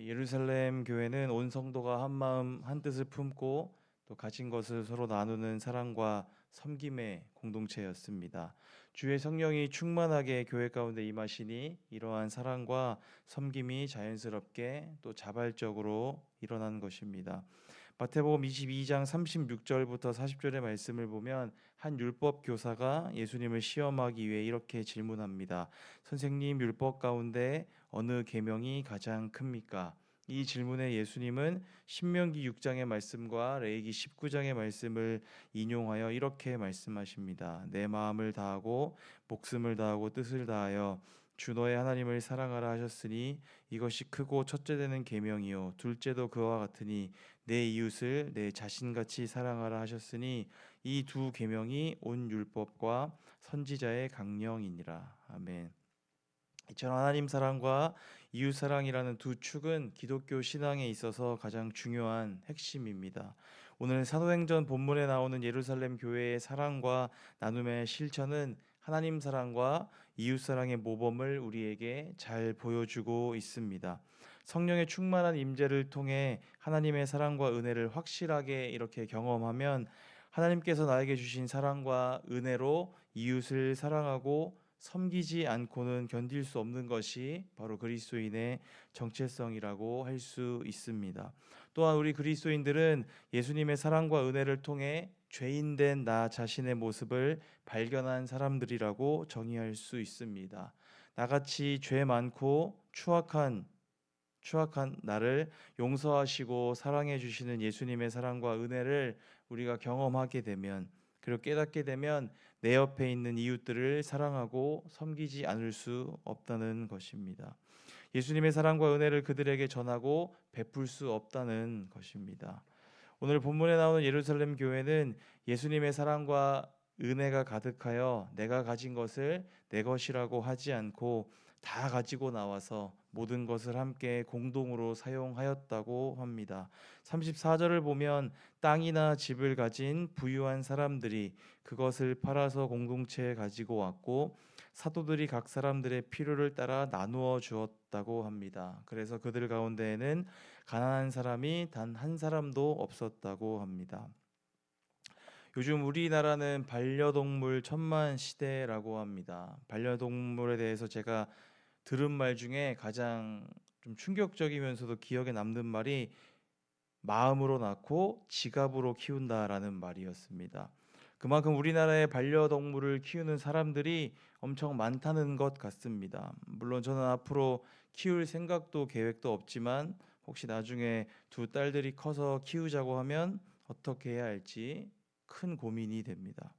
예루살렘 교회는 온 성도가 한 마음 한 뜻을 품고 또 가진 것을 서로 나누는 사랑과 섬김의 공동체였습니다. 주의 성령이 충만하게 교회 가운데 임하시니 이러한 사랑과 섬김이 자연스럽게 또 자발적으로 일어난 것입니다. 마태복음 22장 36절부터 40절의 말씀을 보면 한 율법 교사가 예수님을 시험하기 위해 이렇게 질문합니다. 선생님, 율법 가운데 어느 계명이 가장 큽니까? 이 질문에 예수님은 신명기 6장의 말씀과 레위기 19장의 말씀을 인용하여 이렇게 말씀하십니다. 내 마음을 다하고 목숨을 다하고 뜻을 다하여 주 너의 하나님을 사랑하라 하셨으니 이것이 크고 첫째 되는 계명이요 둘째도 그와 같으니 내 이웃을 내 자신같이 사랑하라 하셨으니 이 두 계명이 온 율법과 선지자의 강령이니라. 아멘. 이처럼 하나님 사랑과 이웃 사랑이라는 두 축은 기독교 신앙에 있어서 가장 중요한 핵심입니다. 오늘 사도행전 본문에 나오는 예루살렘 교회의 사랑과 나눔의 실천은 하나님 사랑과 이웃 사랑의 모범을 우리에게 잘 보여주고 있습니다. 성령의 충만한 임재를 통해 하나님의 사랑과 은혜를 확실하게 이렇게 경험하면 하나님께서 나에게 주신 사랑과 은혜로 이웃을 사랑하고 섬기지 않고는 견딜 수 없는 것이 바로 그리스도인의 정체성이라고 할 수 있습니다. 또한 우리 그리스도인들은 예수님의 사랑과 은혜를 통해 죄인된 나 자신의 모습을 발견한 사람들이라고 정의할 수 있습니다. 나같이 죄 많고 추악한 나를 용서하시고 사랑해 주시는 예수님의 사랑과 은혜를 우리가 경험하게 되면, 그리고 깨닫게 되면 내 옆에 있는 이웃들을 사랑하고 섬기지 않을 수 없다는 것입니다. 예수님의 사랑과 은혜를 그들에게 전하고 베풀 수 없다는 것입니다. 오늘 본문에 나오는 예루살렘 교회는 예수님의 사랑과 은혜가 가득하여 내가 가진 것을 내 것이라고 하지 않고 다 가지고 나와서 모든 것을 함께 공동으로 사용하였다고 합니다. 34절을 보면 땅이나 집을 가진 부유한 사람들이 그것을 팔아서 공동체에 가지고 왔고 사도들이 각 사람들의 필요를 따라 나누어 주었다고 합니다. 그래서 그들 가운데에는 가난한 사람이 단 한 사람도 없었다고 합니다. 요즘 우리나라는 반려동물 천만 시대라고 합니다. 반려동물에 대해서 제가 들은 말 중에 가장 좀 충격적이면서도 기억에 남는 말이 마음으로 낳고 지갑으로 키운다라는 말이었습니다. 그만큼 우리나라의 반려동물을 키우는 사람들이 엄청 많다는 것 같습니다. 물론 저는 앞으로 키울 생각도 계획도 없지만 혹시 나중에 두 딸들이 커서 키우자고 하면 어떻게 해야 할지 큰 고민이 됩니다.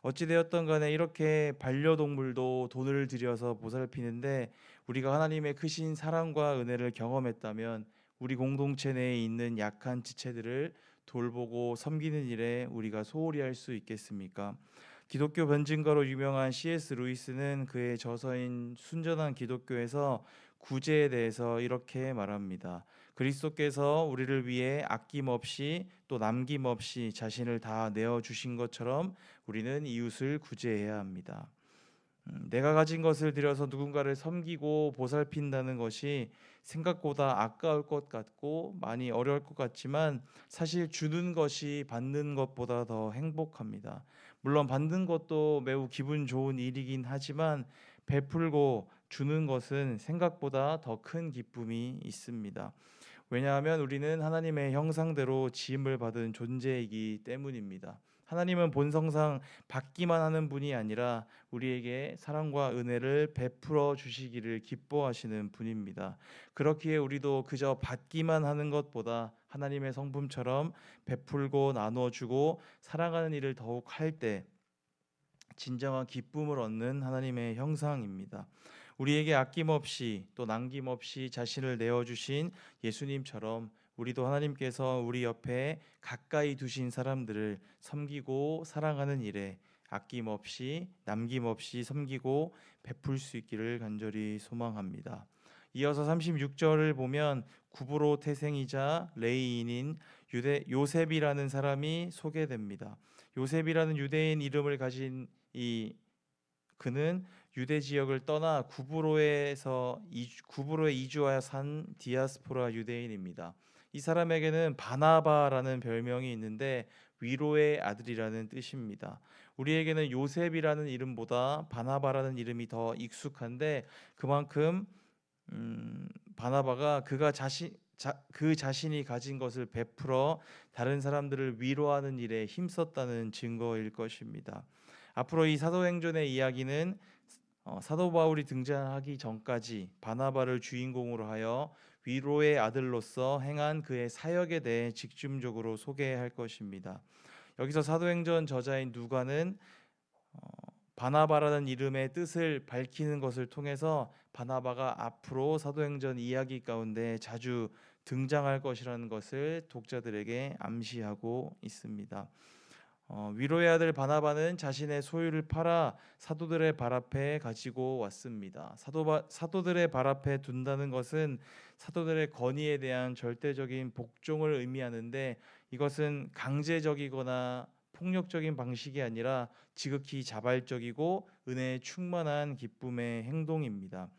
어찌되었던 간에 이렇게 반려동물도 돈을 들여서 보살피는데 우리가 하나님의 크신 사랑과 은혜를 경험했다면 우리 공동체 내에 있는 약한 지체들을 돌보고 섬기는 일에 우리가 소홀히 할 수 있겠습니까? 기독교 변증가로 유명한 C.S. 루이스는 그의 저서인 순전한 기독교에서 구제에 대해서 이렇게 말합니다. 그리스도께서 우리를 위해 아낌없이 또 남김없이 자신을 다 내어 주신 것처럼 우리는 이웃을 구제해야 합니다. 내가 가진 것을 들여서 누군가를 섬기고 보살핀다는 것이 생각보다 아까울 것 같고 많이 어려울 것 같지만 사실 주는 것이 받는 것보다 더 행복합니다. 물론 받는 것도 매우 기분 좋은 일이긴 하지만 베풀고 주는 것은 생각보다 더 큰 기쁨이 있습니다. 왜냐하면 우리는 하나님의 형상대로 지음을 받은 존재이기 때문입니다. 하나님은 본성상 받기만 하는 분이 아니라 우리에게 사랑과 은혜를 베풀어 주시기를 기뻐하시는 분입니다. 그렇기에 우리도 그저 받기만 하는 것보다 하나님의 성품처럼 베풀고 나눠주고 사랑하는 일을 더욱 할 때 진정한 기쁨을 얻는 하나님의 형상입니다. 우리에게 아낌없이 또 남김없이 자신을 내어주신 예수님처럼 우리도 하나님께서 우리 옆에 가까이 두신 사람들을 섬기고 사랑하는 일에 아낌없이 남김없이 섬기고 베풀 수 있기를 간절히 소망합니다. 이어서 36절을 보면 구브로 태생이자 레위인인 요셉이라는 사람이 소개됩니다. 요셉이라는 유대인 이름을 가진 이 그는 유대 지역을 떠나 구브로에 이주하여 산 디아스포라 유대인입니다. 이 사람에게는 바나바라는 별명이 있는데 위로의 아들이라는 뜻입니다. 우리에게는 요셉이라는 이름보다 바나바라는 이름이 더 익숙한데 그만큼 바나바가 그 자신이 가진 것을 베풀어 다른 사람들을 위로하는 일에 힘썼다는 증거일 것입니다. 앞으로 이 사도행전의 이야기는 사도 바울이 등장하기 전까지 바나바를 주인공으로 하여 위로의 아들로서 행한 그의 사역에 대해 집중적으로 소개할 것입니다. 여기서 사도행전 저자인 누가는 바나바라는 이름의 뜻을 밝히는 것을 통해서 바나바가 앞으로 사도행전 이야기 가운데 자주 등장할 것이라는 것을 독자들에게 암시하고 있습니다. 위로의 아들 바나바는 자신의 소유를 팔아 사도들의 발 앞에 가지고 왔습니다. 사도들의 발 앞에 둔다는 것은 사도들의 건의에 대한 절대적인 복종을 의미하는데 이것은 강제적이거나 폭력적인 방식이 아니라 지극히 자발적이고 은혜에 충만한 기쁨의 행동입니다.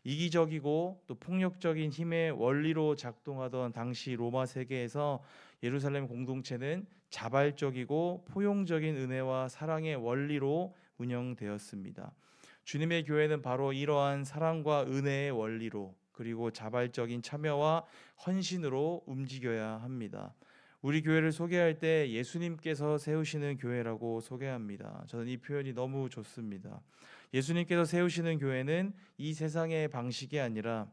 이기적이고 또 폭력적인 힘의 원리로 작동하던 당시 로마 세계에서 예루살렘 공동체는 자발적이고 포용적인 은혜와 사랑의 원리로 운영되었습니다. 주님의 교회는 바로 이러한 사랑과 은혜의 원리로 그리고 자발적인 참여와 헌신으로 움직여야 합니다. 우리 교회를 소개할 때 예수님께서 세우시는 교회라고 소개합니다. 저는 이 표현이 너무 좋습니다. 예수님께서 세우시는 교회는 이 세상의 방식이 아니라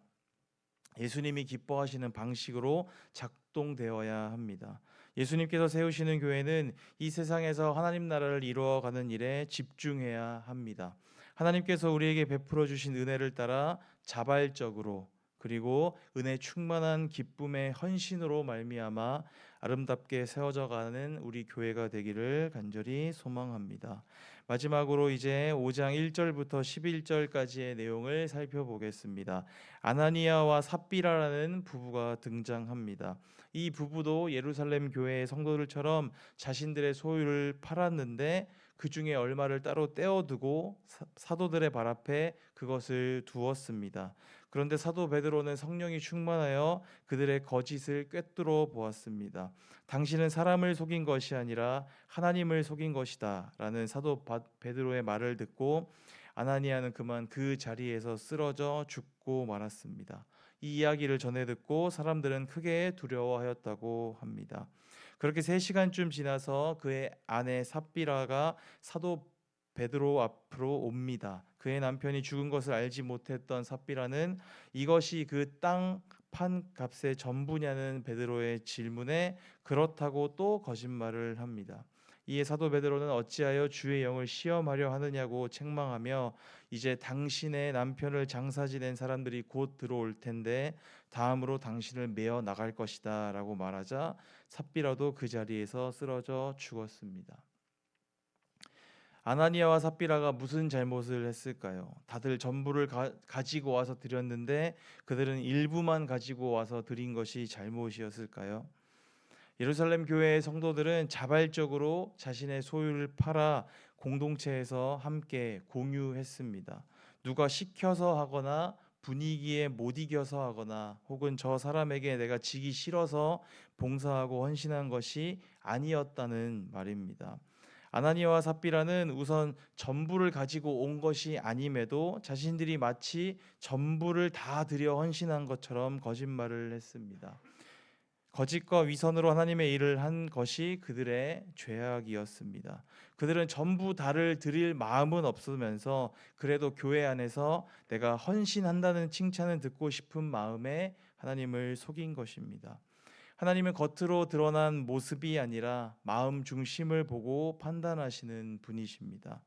예수님이 기뻐하시는 방식으로 작동되어야 합니다. 예수님께서 세우시는 교회는 이 세상에서 하나님 나라를 이루어가는 일에 집중해야 합니다. 하나님께서 우리에게 베풀어 주신 은혜를 따라 자발적으로 그리고 은혜 충만한 기쁨의 헌신으로 말미암아 아름답게 세워져 가는 우리 교회가 되기를 간절히 소망합니다. 마지막으로 이제 5장 1절부터 11절까지의 내용을 살펴보겠습니다. 아나니아와 삽비라라는 부부가 등장합니다. 이 부부도 예루살렘 교회의 성도들처럼 자신들의 소유를 팔았는데 그 중에 얼마를 따로 떼어두고 사도들의 발 앞에 그것을 두었습니다. 그런데 사도 베드로는 성령이 충만하여 그들의 거짓을 꿰뚫어 보았습니다. 당신은 사람을 속인 것이 아니라 하나님을 속인 것이다 라는 사도 베드로의 말을 듣고 아나니아는 그만 그 자리에서 쓰러져 죽고 말았습니다. 이 이야기를 전해 듣고 사람들은 크게 두려워하였다고 합니다. 그렇게 3시간쯤 지나서 그의 아내 삽비라가 사도 베드로 앞으로 옵니다. 그의 남편이 죽은 것을 알지 못했던 삽비라는 이것이 그 땅 판 값의 전부냐는 베드로의 질문에 그렇다고 또 거짓말을 합니다. 이에 사도 베드로는 어찌하여 주의 영을 시험하려 하느냐고 책망하며 이제 당신의 남편을 장사 지낸 사람들이 곧 들어올 텐데 다음으로 당신을 메어 나갈 것이다 라고 말하자 삽비라도 그 자리에서 쓰러져 죽었습니다. 아나니아와 삽비라가 무슨 잘못을 했을까요? 다들 전부를 가지고 와서 드렸는데 그들은 일부만 가지고 와서 드린 것이 잘못이었을까요? 예루살렘 교회의 성도들은 자발적으로 자신의 소유를 팔아 공동체에서 함께 공유했습니다. 누가 시켜서 하거나 분위기에 못 이겨서 하거나 혹은 저 사람에게 내가 지기 싫어서 봉사하고 헌신한 것이 아니었다는 말입니다. 아나니아와 삽비라는 우선 전부를 가지고 온 것이 아님에도 자신들이 마치 전부를 다 드려 헌신한 것처럼 거짓말을 했습니다. 거짓과 위선으로 하나님의 일을 한 것이 그들의 죄악이었습니다. 그들은 전부 다를 드릴 마음은 없으면서 그래도 교회 안에서 내가 헌신한다는 칭찬을 듣고 싶은 마음에 하나님을 속인 것입니다. 하나님은 겉으로 드러난 모습이 아니라 마음 중심을 보고 판단하시는 분이십니다.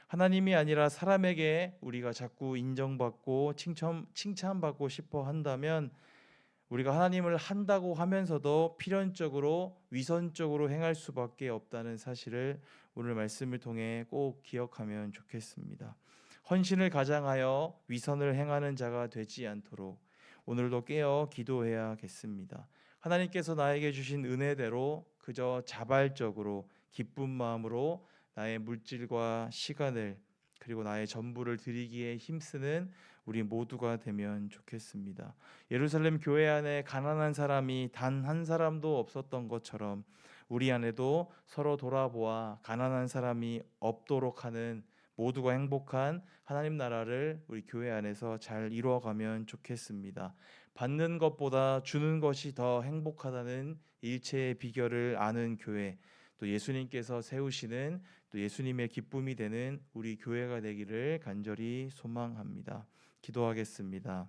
하나님이 아니라 사람에게 우리가 자꾸 인정받고 칭찬받고 싶어 한다면 우리가 하나님을 한다고 하면서도 필연적으로 위선적으로 행할 수밖에 없다는 사실을 오늘 말씀을 통해 꼭 기억하면 좋겠습니다. 헌신을 가장하여 위선을 행하는 자가 되지 않도록 오늘도 깨어 기도해야겠습니다. 하나님께서 나에게 주신 은혜대로 그저 자발적으로 기쁜 마음으로 나의 물질과 시간을 그리고 나의 전부를 드리기에 힘쓰는 우리 모두가 되면 좋겠습니다. 예루살렘 교회 안에 가난한 사람이 단 한 사람도 없었던 것처럼 우리 안에도 서로 돌아보아 가난한 사람이 없도록 하는 모두가 행복한 하나님 나라를 우리 교회 안에서 잘 이루어가면 좋겠습니다. 받는 것보다 주는 것이 더 행복하다는 일체의 비결을 아는 교회, 또 예수님께서 세우시는 또 예수님의 기쁨이 되는 우리 교회가 되기를 간절히 소망합니다. 기도하겠습니다.